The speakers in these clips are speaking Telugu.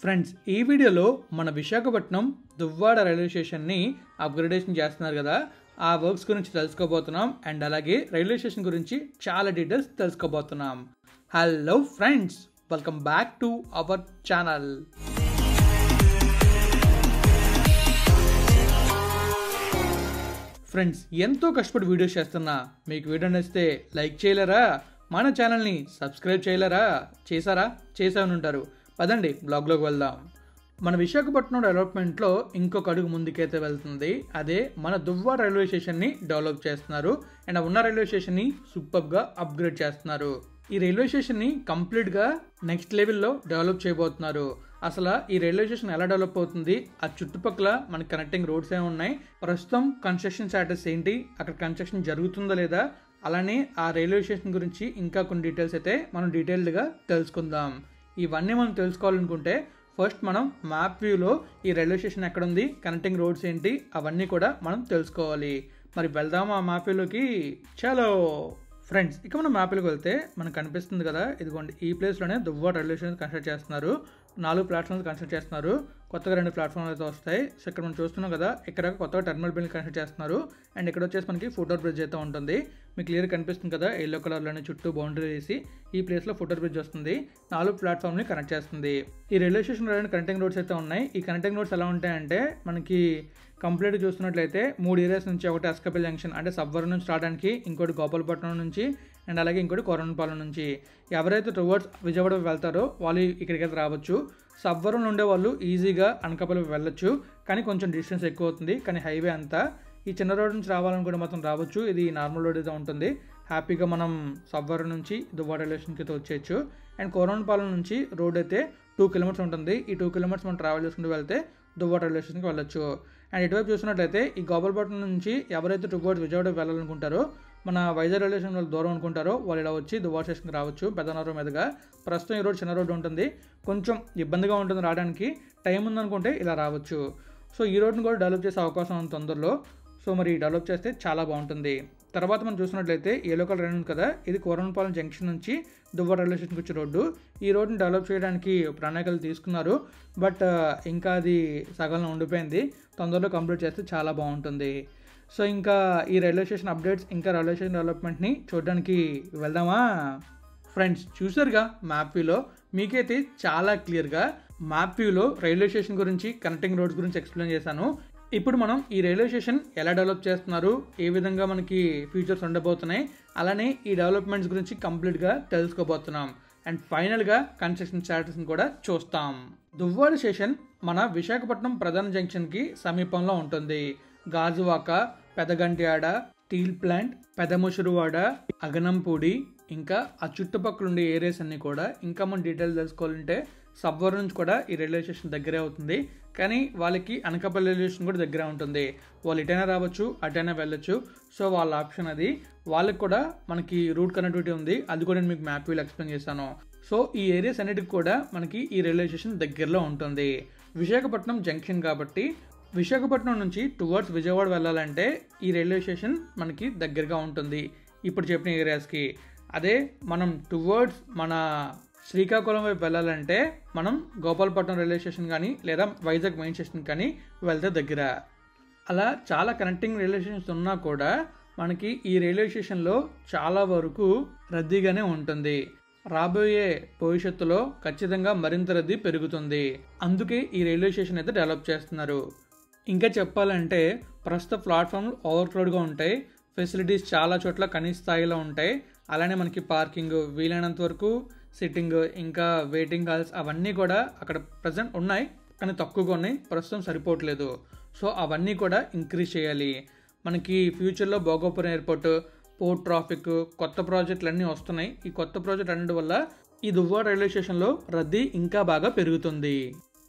ఫ్రెండ్స్, ఈ వీడియోలో మన విశాఖపట్నం దువ్వాడ రైల్వే స్టేషన్ని అప్గ్రేడేషన్ చేస్తున్నారు కదా, ఆ వర్క్స్ గురించి తెలుసుకోబోతున్నాం. అండ్ అలాగే రైల్వే స్టేషన్ గురించి చాలా డీటెయిల్స్ తెలుసుకోబోతున్నాం. Hello friends, welcome back to our channel. Friends, ఎంతో కష్టపడి వీడియోస్ చేస్తున్నా. మీకు వీడియో నచ్చితే లైక్ చేయలేరా? మన ఛానల్ని సబ్స్క్రైబ్ చేయలేరా? చేశారని ఉంటారు. పదండి బ్లాగ్లోకి వెళ్దాం. మన విశాఖపట్నం డెవలప్మెంట్లో ఇంకొక అడుగు ముందుకైతే వెళ్తుంది. అదే మన దువ్వాడ రైల్వే స్టేషన్ని డెవలప్ చేస్తున్నారు. అండ్ ఉన్న రైల్వే స్టేషన్ని సూపర్గా అప్గ్రేడ్ చేస్తున్నారు. ఈ రైల్వే స్టేషన్ని కంప్లీట్గా నెక్స్ట్ లెవెల్లో డెవలప్ చేయబోతున్నారు. అసలు ఈ రైల్వే స్టేషన్ ఎలా డెవలప్ అవుతుంది, ఆ చుట్టుపక్కల మనకి కనెక్టింగ్ రోడ్స్ ఏమి ఉన్నాయి, ప్రస్తుతం కన్స్ట్రక్షన్ స్టాటస్ ఏంటి, అక్కడ కన్స్ట్రక్షన్ జరుగుతుందా లేదా, అలానే ఆ రైల్వే స్టేషన్ గురించి ఇంకా కొన్ని డీటెయిల్స్ అయితే మనం డీటెయిల్డ్గా తెలుసుకుందాం. ఇవన్నీ మనం తెలుసుకోవాలనుకుంటే ఫస్ట్ మనం మ్యాప్ వ్యూలో ఈ రైల్వే స్టేషన్ ఎక్కడ ఉంది, కనెక్టింగ్ రోడ్స్ ఏంటి, అవన్నీ కూడా మనం తెలుసుకోవాలి. మరి వెళ్దాం ఆ మ్యాప్ వ్యూలోకి. చలో ఫ్రెండ్స్, ఇక మనం మ్యాప్లోకి వెళ్తే మనకు కనిపిస్తుంది కదా, ఇదిగోండి ఈ ప్లేస్లోనే దువ్వాడ రైల్వే స్టేషన్ కన్స్ట్రక్ట్ చేస్తున్నారు. 4 ప్లాట్ఫామ్స్ కన్స్ట్రక్ట్ చేస్తున్నారు. కొత్తగా 2 ప్లాట్ఫామ్లు అయితే వస్తాయి. సో ఇక్కడ మనం చూస్తున్నాం కదా, ఇక్కడ కొత్తగా టెర్మినల్ బిల్డింగ్ కన్స్ట్రక్ట్ చేస్తున్నారు. అండ్ ఇక్కడ వచ్చేసి మనకి ఫుట్ఓవర్ బ్రిడ్జ్ అయితే ఉంటుంది. మీకు క్లియర్ కనిపిస్తుంది కదా, ఎల్లో కలర్లోనే చుట్టూ బౌండరీ వేసి ఈ ప్లేస్లో ఫుట్ఓవర్ బ్రిడ్జ్ వస్తుంది. 4 ప్లాట్ఫామ్ని కనెక్ట్ చేస్తుంది. ఈ రైల్వే స్టేషన్లో కనెక్టింగ్ రోడ్స్ అయితే ఉన్నాయి. ఈ కనెక్టింగ్ రోడ్స్ ఎలా ఉంటాయంటే మనకి కంప్లీట్గా చూస్తున్నట్లయితే 3 ఏరియాస్ నుంచి, ఒకటి ఎస్కపల్ జంక్షన్ అంటే సబ్వరం నుంచి రావడానికి, ఇంకోటి గోపాలపట్నం నుంచి, అండ్ అలాగే ఇంకోటి కోరన్పాలెం నుంచి. ఎవరైతే టువర్డ్స్ విజయవాడ వెళ్తారో వాళ్ళు ఇక్కడికైతే రావచ్చు. సబ్వరంలో ఉండే వాళ్ళు ఈజీగా అనకాపల్లి వెళ్ళొచ్చు, కానీ కొంచెం డిస్టెన్స్ ఎక్కువ అవుతుంది. కానీ హైవే అంతా ఈ చిన్న రోడ్ నుంచి రావాలనుకుంటే మాత్రం రావచ్చు. ఇది నార్మల్ రోడ్ అయితే ఉంటుంది. హ్యాపీగా మనం సబ్వరం నుంచి దువ్వాడ రైల్వే స్టేషన్కి అయితే వచ్చేయచ్చు. అండ్ కోరన్పాలెం నుంచి రోడ్ అయితే 2 కిలోమీటర్స్ ఉంటుంది. ఈ 2 కిలోమీటర్స్ మనం ట్రావెల్ చేసుకుంటూ వెళ్తే దువ్వాడ రైల్వే స్టేషన్కి వెళ్ళొచ్చు. అండ్ ఇటువైపు చూసినట్లయితే ఈ గోపాలపట్నం నుంచి ఎవరైతే టువర్డ్స్ విజయవాడ వెళ్ళాలనుకుంటారో, మన వైజాగ్ రైల్వే స్టేషన్ వాళ్ళు దూరం అనుకుంటారో వాళ్ళు ఇలా వచ్చి దువ్వాడ స్టేషన్కి రావచ్చు. పెద్దనగరం మీదుగా. ప్రస్తుతం ఈ రోడ్ చిన్న రోడ్డు ఉంటుంది, కొంచెం ఇబ్బందిగా ఉంటుంది రావడానికి. టైం ఉందనుకుంటే ఇలా రావచ్చు. సో ఈ రోడ్ని కూడా డెవలప్ చేసే అవకాశం ఉంది తొందరలో. సో మరి డెవలప్ చేస్తే చాలా బాగుంటుంది. తర్వాత మనం చూసినట్లయితే ఎల్లో కలర్ ఉంది కదా, ఇది కోరన్పాలెం జంక్షన్ నుంచి దువ్వాడ రైల్వే స్టేషన్కి వచ్చే రోడ్డు. ఈ రోడ్ని డెవలప్ చేయడానికి ప్రణాళికలు తీసుకున్నారు. బట్ ఇంకా అది సగంలో ఉండిపోయింది. తొందరలో కంప్లీట్ చేస్తే చాలా బాగుంటుంది. సో ఇంకా ఈ రైల్వే స్టేషన్ అప్డేట్స్, ఇంకా రైల్వే స్టేషన్ డెవలప్మెంట్ని చూడడానికి వెళ్దామా? ఫ్రెండ్స్, చూసారుగా మ్యాప్ వ్యూలో మీకైతే చాలా క్లియర్గా మ్యాప్ వ్యూలో రైల్వే స్టేషన్ గురించి, కనెక్టింగ్ రోడ్స్ గురించి ఎక్స్ప్లెయిన్ చేశాను. ఇప్పుడు మనం ఈ రైల్వే స్టేషన్ ఎలా డెవలప్ చేస్తున్నారు, ఏ విధంగా మనకి ఫీచర్స్ ఉండబోతున్నాయి, అలానే ఈ డెవలప్మెంట్స్ గురించి కంప్లీట్గా తెలుసుకోబోతున్నాం. అండ్ ఫైనల్గా కన్స్ట్రక్షన్ స్టాటస్ని కూడా చూస్తాం. దువ్వాడ స్టేషన్ మన విశాఖపట్నం ప్రధాన జంక్షన్కి సమీపంలో ఉంటుంది. గాజువాక, పెదగంట్యాడ, స్టీల్ ప్లాంట్, పెదముషురువాడ, అగనంపూడి, ఇంకా ఆ చుట్టుపక్కల ఉండే ఏరియాస్ అన్నీ కూడా ఇంకా మనం డీటెయిల్స్ తెలుసుకోవాలంటే సబ్వరం నుంచి కూడా ఈ రైల్వే స్టేషన్ దగ్గరే అవుతుంది. కానీ వాళ్ళకి అనకాపల్లి రైల్వే స్టేషన్ కూడా దగ్గరే ఉంటుంది. వాళ్ళు ఇటైనా రావచ్చు, అటైనా వెళ్ళొచ్చు. సో వాళ్ళ ఆప్షన్ అది. వాళ్ళకి కూడా మనకి రూట్ కనెక్టివిటీ ఉంది. అది కూడా నేను మీకు మ్యాప్ వీల్ ఎక్స్ప్లెయిన్ చేశాను. సో ఈ ఏరియాస్ అన్నిటికి కూడా మనకి ఈ రైల్వే స్టేషన్ దగ్గరలో ఉంటుంది. విశాఖపట్నం జంక్షన్ కాబట్టి విశాఖపట్నం నుంచి టువర్డ్స్ విజయవాడ వెళ్ళాలంటే ఈ రైల్వే స్టేషన్ మనకి దగ్గరగా ఉంటుంది ఇప్పుడు చెప్పిన ఏరియాస్కి. అదే మనం టువర్డ్స్ మన శ్రీకాకుళం వైపు వెళ్ళాలంటే మనం గోపాలపట్నం రైల్వే స్టేషన్ కానీ లేదా వైజాగ్ మెయిన్ స్టేషన్ కానీ వెళ్తే దగ్గర. అలా చాలా కనెక్టింగ్ రైల్వే స్టేషన్స్ ఉన్నా కూడా మనకి ఈ రైల్వే స్టేషన్లో చాలా వరకు రద్దీగానే ఉంటుంది. రాబోయే భవిష్యత్తులో ఖచ్చితంగా మరింత రద్దీ పెరుగుతుంది. అందుకే ఈ రైల్వే స్టేషన్ అయితే డెవలప్ చేస్తున్నారు. ఇంకా చెప్పాలంటే ప్రస్తుత ప్లాట్ఫామ్లు ఓవర్క్రౌడ్గా ఉంటాయి. ఫెసిలిటీస్ చాలా చోట్ల కనీస స్థాయిలో ఉంటాయి. అలానే మనకి పార్కింగ్, వీలైనంత వరకు సిట్టింగ్, ఇంకా వెయిటింగ్ హాల్స్ అవన్నీ కూడా అక్కడ ప్రజెంట్ ఉన్నాయి, కానీ తక్కువగా ఉన్నాయి, ప్రస్తుతం సరిపోవట్లేదు. సో అవన్నీ కూడా ఇంక్రీజ్ చేయాలి. మనకి ఫ్యూచర్లో భోగాపురం ఎయిర్పోర్ట్, పోర్ట్ ట్రాఫిక్, కొత్త ప్రాజెక్టులు అన్నీ వస్తున్నాయి. ఈ కొత్త ప్రాజెక్ట్ అన్నిటి వల్ల ఈ దువ్వాడ రైల్వే స్టేషన్లో రద్దీ ఇంకా బాగా పెరుగుతుంది.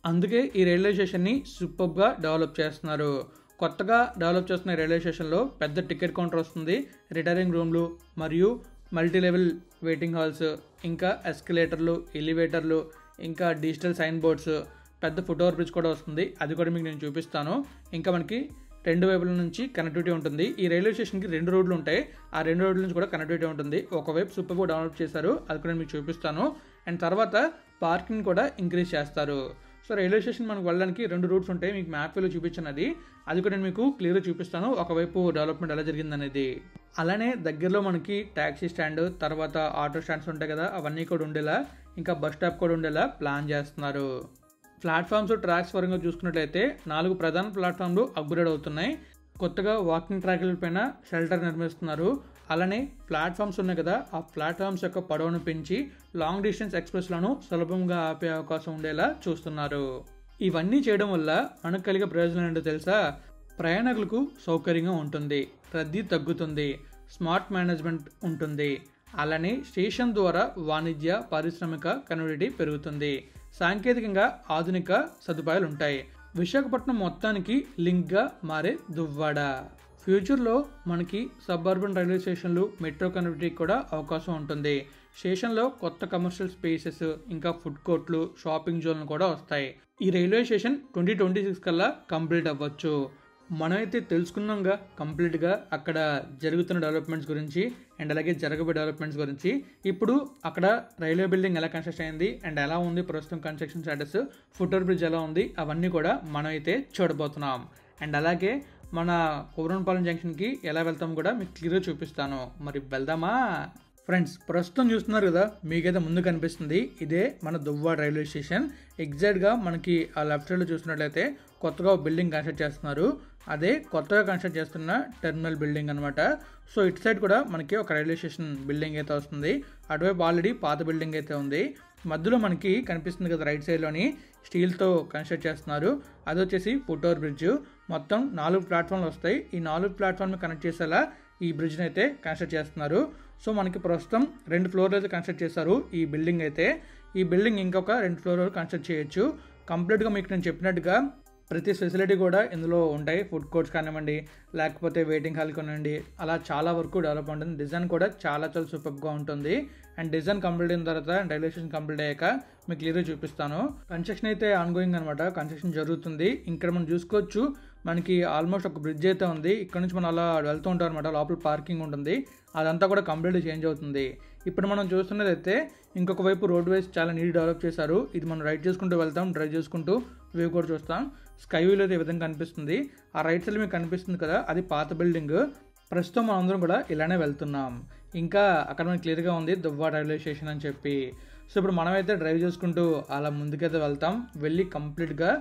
అందుకే ఈ రైల్వే స్టేషన్ని సూపర్గా డెవలప్ చేస్తున్నారు. కొత్తగా డెవలప్ చేస్తున్న రైల్వే స్టేషన్లో పెద్ద టికెట్ కౌంటర్ వస్తుంది, రిటైరింగ్ రూమ్లు మరియు మల్టీ లెవెల్ వెయిటింగ్ హాల్స్, ఇంకా ఎస్కలేటర్లు, ఎలివేటర్లు, ఇంకా డిజిటల్ సైన్ బోర్డ్స్, పెద్ద ఫుట్ఓవర్ బ్రిడ్జ్ కూడా వస్తుంది. అది కూడా మీకు నేను చూపిస్తాను. ఇంకా మనకి 2 వైపుల నుంచి కనెక్టివిటీ ఉంటుంది. ఈ రైల్వే స్టేషన్కి 2 రోడ్లు ఉంటాయి. ఆ 2 రోడ్ల నుంచి కూడా కనెక్టివిటీ ఉంటుంది. ఒకవైపు సూపర్గా డెవలప్ చేశారు, అది కూడా మీకు చూపిస్తాను. అండ్ తర్వాత పార్కింగ్ కూడా ఇంక్రీజ్ చేస్తారు. సో రైల్వే స్టేషన్ మనకు వెళ్ళడానికి 2 రూట్స్ ఉంటాయి. మీకు మ్యాప్ వేలో చూపించినది అది కూడా నేను మీకు క్లియర్గా చూపిస్తాను, ఒకవైపు డెవలప్మెంట్ ఎలా జరిగింది అనేది. అలానే దగ్గరలో మనకి ట్యాక్సీ స్టాండ్, తర్వాత ఆటో స్టాండ్స్ ఉంటాయి కదా, అవన్నీ కూడా ఉండేలా, ఇంకా బస్ స్టాప్ కూడా ఉండేలా ప్లాన్ చేస్తున్నారు. ప్లాట్ఫామ్స్, ట్రాక్స్ పరంగా చూసుకున్నట్లయితే 4 ప్రధాన ప్లాట్ఫామ్లు అప్గ్రేడ్ అవుతున్నాయి. కొత్తగా వాకింగ్ ట్రాక్ల పైన షెల్టర్ నిర్మిస్తున్నారు. అలానే ప్లాట్ఫామ్స్ ఉన్నాయి కదా, ఆ ప్లాట్ఫామ్స్ యొక్క పొడవును పెంచి లాంగ్ డిస్టెన్స్ ఎక్స్ప్రెస్లను సులభంగా ఆపే అవకాశం ఉండేలా చూస్తున్నారు. ఇవన్నీ చేయడం వల్ల మనకు కలిగే ప్రయోజనం ఏంటో తెలుసా? ప్రయాణికులకు సౌకర్యంగా ఉంటుంది, రద్దీ తగ్గుతుంది, స్మార్ట్ మేనేజ్మెంట్ ఉంటుంది. అలానే స్టేషన్ ద్వారా వాణిజ్య, పారిశ్రామిక కనెక్టివిటీ పెరుగుతుంది. సాంకేతికంగా ఆధునిక సదుపాయాలు ఉంటాయి. విశాఖపట్నం మొత్తానికి లింక్గా మారే దువ్వాడ. ఫ్యూచర్లో మనకి సబ్ అర్బన్ రైల్వే స్టేషన్లు, మెట్రో కనెక్టివిటీ కూడా అవకాశం ఉంటుంది. స్టేషన్లో కొత్త కమర్షియల్ స్పేసెస్, ఇంకా ఫుడ్ కోర్ట్లు, షాపింగ్ జోన్లు కూడా వస్తాయి. ఈ రైల్వే స్టేషన్ 2026 కల్లా కంప్లీట్ అవ్వచ్చు. మనమైతే తెలుసుకున్నాంగా కంప్లీట్గా అక్కడ జరుగుతున్న డెవలప్మెంట్స్ గురించి అండ్ అలాగే జరగబోయే డెవలప్మెంట్స్ గురించి. ఇప్పుడు అక్కడ రైల్వే బిల్డింగ్ ఎలా కన్స్ట్రక్ట్ అయింది అండ్ ఎలా ఉంది ప్రస్తుతం construction status, foot over bridge ఎలా ఉంది, అవన్నీ కూడా మనమైతే చూడబోతున్నాం. అండ్ అలాగే మన కుమరన్పాలెం జంక్షన్కి ఎలా వెళ్తాం కూడా మీకు క్లియర్గా చూపిస్తాను. మరి వెళ్దామా ఫ్రెండ్స్? ప్రస్తుతం చూస్తున్నారు కదా, మీకైతే ముందు కనిపిస్తుంది ఇదే మన దువ్వాడ రైల్వే స్టేషన్. ఎగ్జాక్ట్గా మనకి ఆ లెఫ్ట్ సైడ్లో చూస్తున్నట్లయితే కొత్తగా బిల్డింగ్ కన్స్ట్రక్ట్ చేస్తున్నారు. అదే కొత్తగా కన్స్ట్రక్ట్ చేస్తున్న టెర్మినల్ బిల్డింగ్ అనమాట. సో ఇటు సైడ్ కూడా మనకి ఒక రైల్వే స్టేషన్ బిల్డింగ్ అయితే వస్తుంది. అటువైపు ఆల్రెడీ పాత బిల్డింగ్ అయితే ఉంది. మధ్యలో మనకి కనిపిస్తుంది కదా రైట్ సైడ్లోని స్టీల్తో కన్స్ట్రక్ట్ చేస్తున్నారు. అది వచ్చేసి ఫుట్ ఓవర్ బ్రిడ్జ్. మొత్తం 4 ప్లాట్ఫామ్లు వస్తాయి. ఈ 4 ప్లాట్ఫామ్ని కనెక్ట్ చేసేలా ఈ బ్రిడ్జ్ని అయితే కన్స్ట్రక్ట్ చేస్తున్నారు. సో మనకి ప్రస్తుతం 2 ఫ్లోర్లు అయితే కన్స్ట్రక్ట్ చేశారు ఈ బిల్డింగ్ అయితే. ఈ బిల్డింగ్ ఇంకొక 2 ఫ్లోర్లు కన్స్ట్రక్ట్ చేయొచ్చు. కంప్లీట్గా మీకు నేను చెప్పినట్టుగా ప్రతి ఫెసిలిటీ కూడా ఇందులో ఉంటాయి. ఫుడ్ కోర్ట్స్ కానివ్వండి, లేకపోతే వెయిటింగ్ హాల్ కానివ్వండి, అలా చాలా వరకు డెవలప్ ఉంటుంది. డిజైన్ కూడా చాలా సూపర్గా ఉంటుంది. అండ్ డిజైన్ కంప్లీట్ అయిన తర్వాత రైల్వే స్టేషన్ కంప్లీట్ అయ్యాక మీకు క్లియర్గా చూపిస్తాను. కన్స్ట్రక్షన్ అయితే ఆన్గోయింగ్ అనమాట, కన్స్ట్రక్షన్ జరుగుతుంది. ఇక్కడ మనం చూసుకోవచ్చు మనకి ఆల్మోస్ట్ ఒక బ్రిడ్జ్ అయితే ఉంది. ఇక్కడ నుంచి మనం అలా వెళ్తూ ఉంటాం అనమాట. లోపల పార్కింగ్ ఉంటుంది, అదంతా కూడా కంప్లీట్గా చేంజ్ అవుతుంది. ఇప్పుడు మనం చూస్తున్నది అయితే ఇంకొక వైపు రోడ్ వైస్ చాలా నీట్ డెవలప్ చేశారు. ఇది మనం రైట్ చేసుకుంటూ వెళ్తాం, డ్రైవ్ చేసుకుంటూ వ్యూ కూడా చూస్తాం. స్కై వ్యూలో అయితే ఈ విధంగా కనిపిస్తుంది. ఆ రైట్ సైడ్ మీకు కనిపిస్తుంది కదా, అది పాత బిల్డింగ్. ప్రస్తుతం మనం అందరం కూడా ఇలానే వెళ్తున్నాం. ఇంకా అక్కడ మనకి క్లియర్గా ఉంది దువ్వాడ రైల్వే స్టేషన్ అని చెప్పి. సో ఇప్పుడు మనమైతే డ్రైవ్ చేసుకుంటూ అలా ముందుకైతే వెళ్తాం. వెళ్ళి కంప్లీట్గా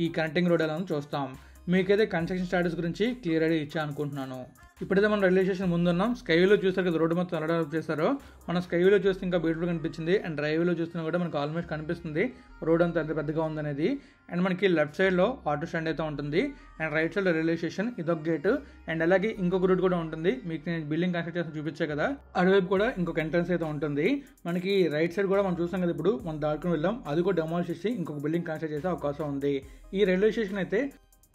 ఈ కనెక్టింగ్ రోడ్ ఎలా చూస్తాం. మీకైతే కన్స్ట్రక్షన్ స్టాటస్ గురించి క్లియర్ ఐడియా ఇచ్చా అనుకుంటున్నాను. ఇప్పుడైతే మనం రైల్వే స్టేషన్ ముందున్నాం. స్కైవేలో చూస్తారు కదా రోడ్డు మొత్తం ఎలా డెవలప్ చేశారో. మనం స్కైవేలో చూస్తే ఇంకా బ్యూటిఫుల్ కనిపించింది. అండ్ డ్రైవేలో చూస్తున్నా కూడా మనకు ఆల్మోస్ట్ కనిపిస్తుంది రోడ్ అంతా ఎంత పెద్దగా ఉందనేది. అండ్ మనకి లెఫ్ట్ సైడ్లో ఆటో స్టాండ్ అయితే ఉంటుంది. అండ్ రైట్ సైడ్లో రైల్వే స్టేషన్, ఇదొక గేట్. అండ్ అలాగే ఇంకొక రూట్ కూడా ఉంటుంది. మీకు నేను బిల్డింగ్ కన్స్ట్రక్ట్ చేసి చూపించే కదా, అటువైపు కూడా ఇంకొక ఎంట్రన్స్ అయితే ఉంటుంది. మనకి రైట్ సైడ్ కూడా మనం చూస్తాం కదా, ఇప్పుడు మనం దాటుకుని వెళ్ళాం, అది కూడా డెమాలిష్ చేసి ఇంకొక బిల్డింగ్ కన్స్ట్రక్ట్ చేసే అవకాశం ఉంది. ఈ రైల్వే స్టేషన్ అయితే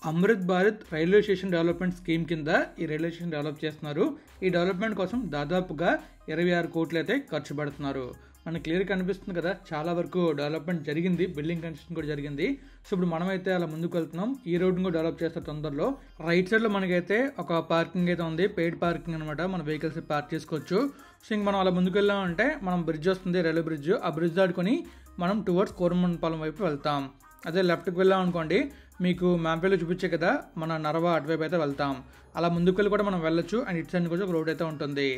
Amrit Bharat railway station development scheme కింద ఈ రైల్వే స్టేషన్ డెవలప్ చేస్తున్నారు. ఈ డెవలప్మెంట్ కోసం దాదాపుగా 26 కోట్లు అయితే ఖర్చు పెడుతున్నారు. మనకు క్లియర్ కనిపిస్తుంది కదా, చాలా వరకు డెవలప్మెంట్ జరిగింది, బిల్డింగ్ కన్స్ట్రక్షన్ కూడా జరిగింది. సో ఇప్పుడు మనమైతే అలా ముందుకు వెళ్తున్నాం. ఈ రోడ్ని కూడా డెవలప్ చేస్తారు తొందరలో. రైట్ సైడ్లో మనకైతే ఒక పార్కింగ్ అయితే ఉంది, పెయిడ్ పార్కింగ్ అనమాట. మన వెహికల్స్ పార్క్ చేసుకోవచ్చు. సో ఇంక మనం అలా ముందుకు వెళ్ళామంటే మనం బ్రిడ్జ్ వస్తుంది, రైల్వే బ్రిడ్జ్. ఆ బ్రిడ్జ్ దాటుకొని మనం టువర్డ్స్ కుమరన్పాలెం వైపు వెళ్తాం. అదే లెఫ్ట్కి వెళ్ళాం అనుకోండి, మీకు మ్యాప్లో చూపించే కదా మన నరవ అటువైపు అయితే వెళ్తాం. అలా ముందుకు వెళ్ళి కూడా మనం వెళ్ళొచ్చు. అండ్ ఇటు సైడ్ కూడా ఒక రోడ్ అయితే ఉంటుంది.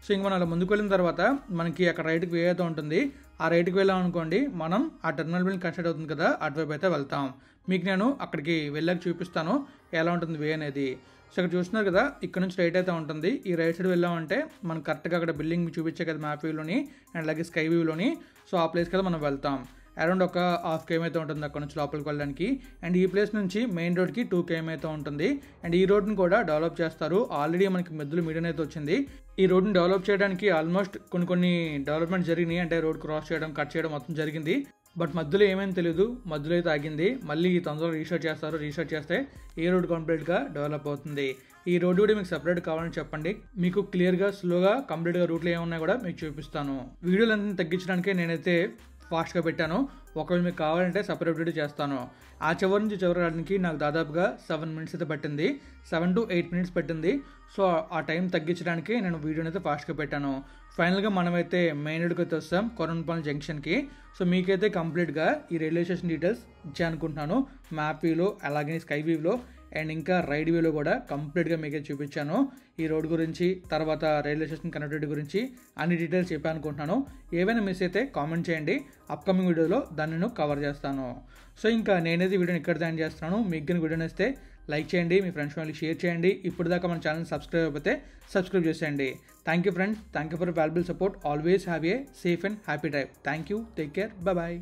సో ఇంక మనం అలా ముందుకు వెళ్ళిన తర్వాత మనకి అక్కడ రైట్కి వే అయితే ఉంటుంది. ఆ రైట్కి వెళ్ళాం అనుకోండి, మనం ఆ టెర్మినల్ బిల్డింగ్ కన్స్ట్రక్ట్ అవుతుంది కదా, అటువైపు అయితే వెళ్తాం. మీకు నేను అక్కడికి వెళ్ళాక చూపిస్తాను ఎలా ఉంటుంది వే అనేది. సో ఇక్కడ చూస్తున్నారు కదా, ఇక్కడ నుంచి రైట్ అయితే ఉంటుంది. ఈ రైట్ సైడ్ వెళ్ళామంటే మనం కరెక్ట్గా అక్కడ బిల్డింగ్ చూపించే కదా మ్యాప్ వ్యూలోని అండ్ అలాగే స్కై వ్యూలోని. సో ఆ ప్లేస్ కదా మనం వెళ్తాం. అరౌండ్ ఒక 1/2 km అయితే ఉంటుంది అక్కడ నుంచి లోపలికి వెళ్ళడానికి. అండ్ ఈ ప్లేస్ నుంచి మెయిన్ రోడ్కి 2 km అయితే ఉంటుంది. అండ్ ఈ రోడ్ని కూడా డెవలప్ చేస్తారు. ఆల్రెడీ మనకి మధ్యలో మీడియం అయితే వచ్చింది. ఈ రోడ్ని డెవలప్ చేయడానికి ఆల్మోస్ట్ కొన్ని డెవలప్మెంట్ జరిగినాయి. అంటే రోడ్ క్రాస్ చేయడం, కట్ చేయడం మొత్తం జరిగింది. బట్ మధ్యలో ఏమైనా తెలియదు, మధ్యలో అయితే ఆగింది. మళ్ళీ తొందరగా రీస్టార్ట్ చేస్తారు. రీస్టార్ట్ చేస్తే ఏ రోడ్ కంప్లీట్గా డెవలప్ అవుతుంది. ఈ రోడ్ కూడా మీకు సపరేట్ కావాలని చెప్పండి, మీకు క్లియర్గా స్లోగా కంప్లీట్గా రూట్లు ఏమున్నాయి కూడా మీకు చూపిస్తాను. వీడియోలు అన్నీ తగ్గించడానికి నేనైతే ఫాస్ట్గా పెట్టాను. ఒకవేళ మీకు కావాలంటే సపరేట్ వీడియో చేస్తాను. ఆ చివరి నుంచి చివరి రావడానికి నాకు దాదాపుగా 7 మినిట్స్ అయితే పట్టింది, 7 to 8 మినిట్స్ పట్టింది. సో ఆ టైం తగ్గించడానికి నేను వీడియోని అయితే ఫాస్ట్గా పెట్టాను. ఫైనల్గా మనమైతే మెయిన్ రోడ్కి అయితే వస్తాం, కొరణపాలెం జంక్షన్కి. సో మీకైతే కంప్లీట్గా ఈ రైల్వే స్టేషన్ డీటెయిల్స్ ఇచ్చానుకుంటున్నాను. మ్యాప్ వ్యూలో అలాగే స్కై వ్యూలో అండ్ ఇంకా రైడ్ వ్యూలో కూడా కంప్లీట్గా మీకే చూపించాను. ఈ రోడ్ గురించి, తర్వాత రైల్వే స్టేషన్ కనెక్టివిటీ గురించి అన్ని డీటెయిల్స్ చెప్పాను అనుకుంటున్నాను. ఏవైనా మిస్ అయితే కామెంట్ చేయండి, అప్కమింగ్ వీడియోలో దాన్ని నేను కవర్ చేస్తాను. సో ఇంకా నేనైతే వీడియోని ఇక్కడ జాయిన్ చేస్తున్నాను. మీకు కానీ వీడియోని ఇస్తే లైక్ చేయండి, మీ ఫ్రెండ్స్ వాళ్ళకి షేర్ చేయండి. ఇప్పుడు దాకా మన ఛానల్ సబ్స్క్రైబ్ అయిపోతే సబ్స్క్రైబ్ చేసేయండి. Thank you friends, thank you for valuable support. Always have a safe and happy drive. Thank you, take care, bye.